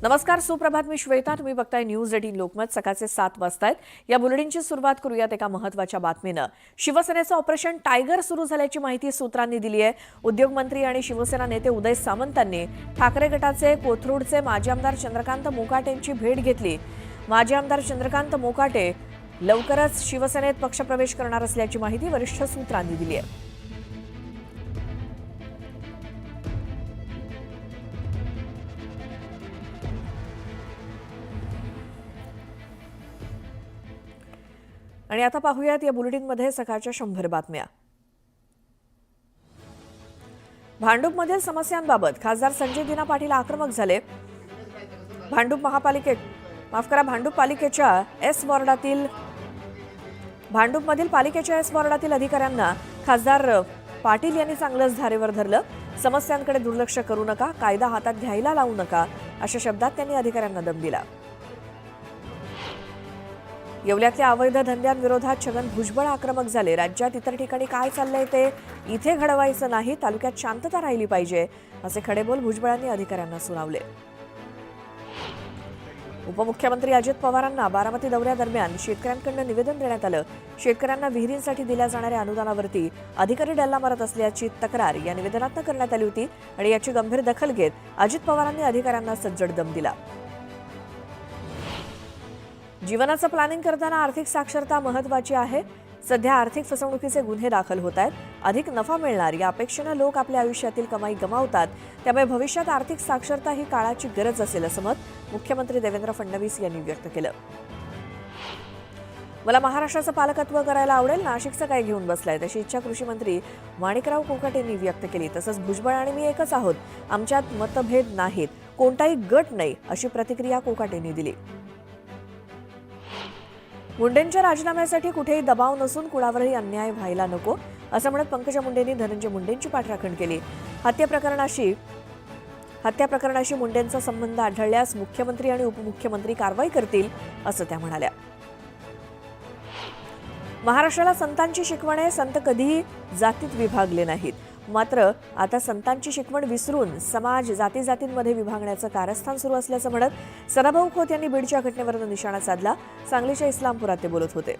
नमस्कार, सुप्रभात. मी श्वेता. तुम्ही बघताय न्यूज 18 लोकमत. सकाळचे 7 वाजतायत. या बुलेटिनची सुरुवात करूयात एका महत्त्वाच्या बातमीनं. शिवसेनेचं ऑपरेशन टायगर सुरू झाल्याची माहिती सूत्रांनी दिली आहे. उद्योगमंत्री आणि शिवसेना नेते उदय सामंतांनी ठाकरे गटाचे कोथरूडचे माजी आमदार चंद्रकांत मोकाटेंची भेट घेतली. माजी आमदार चंद्रकांत मोकाटे लवकरच शिवसेनेत पक्षप्रवेश करणार असल्याची माहिती वरिष्ठ सूत्रांनी दिली आहे. आणि आता पाहूयात या बुलेटिनमध्ये सकाळच्या 100 बातम्या. भांडूपमधील समस्यांबाबत खासदार संजय दिना पाटील आक्रमक झाले. भांडूप पालिकेच्या एस वॉर्डातील अधिकाऱ्यांना खासदार पाटील यांनी चांगलंच धारेवर धरलं. समस्यांकडे दुर्लक्ष करू नका, कायदा हातात घ्यायला लावू नका, अशा शब्दात त्यांनी अधिकाऱ्यांना दम दिला. येवल्यातल्या अवैध धंद्यांविरोधात छगन भुजबळ आक्रमक झाले. राज्यात इतर ठिकाणी काय चाललंय ते इथे घडवायचं नाही, तालुक्यात शांतता राहिली पाहिजे, असे खडेबोल भुजबळांनी अधिकाऱ्यांना सुनावले. उपमुख्यमंत्री अजित पवारांना बारामती दौऱ्यादरम्यान शेतकऱ्यांकडून निवेदन देण्यात आलं. शेतकऱ्यांना विहिरींसाठी दिल्या जाणाऱ्या अनुदानावरती अधिकारी डल्ला मारत असल्याची तक्रार या निवेदनात करण्यात आली होती आणि याची गंभीर दखल घेत अजित पवारांनी अधिकाऱ्यांना सज्जड दम दिला. जीवनाचं प्लॅनिंग करताना आर्थिक साक्षरता महत्त्वाची आहे. सध्या आर्थिक फसवणुकीचे गुन्हे दाखल होत आहेत. अधिक नफा मिळणार या अपेक्षेने लोक आपल्या आयुष्यातील कमाई गमावतात. त्यामुळे भविष्यात आर्थिक साक्षरता ही काळाची गरज असेल असं मत मुख्यमंत्री देवेंद्र फडणवीस यांनी व्यक्त केलं. मला महाराष्ट्राचं पालकत्व करायला आवडेल, नाशिकचं काय घेऊन बसलाय, तशी इच्छा कृषी मंत्री माणिकराव कोकाटे यांनी व्यक्त केली. तसंच भुजबळ आणि मी एकच आहोत, आमच्यात मतभेद नाहीत, कोणताही गट नाही, अशी प्रतिक्रिया कोकाटेंनी दिली. मुंडेंच्या राजीनाम्यासाठी कुठेही दबाव नसून कुणावरही अन्याय व्हायला नको, असं म्हणत पंकजा मुंडेंनी धनंजय मुंडेंची पाठराखण केली. हत्या प्रकरणाशी मुंडेंचा संबंध आढळल्यास मुख्यमंत्री आणि उपमुख्यमंत्री कारवाई करतील, असं त्या म्हणाल्या. महाराष्ट्राला संतांची शिकवण आहे. संत कधीही जातीत विभागले नाहीत, मात्र आता संतांची शिकवण विसरून समाज जातींमध्ये विभागण्याचं कारस्थान सुरू असल्याचं म्हणत सदाभाऊ खोत यांनी बीडच्या घटनेवर निशाणा साधला. सांगलीच्या इस्लामपुरात ते बोलत होते.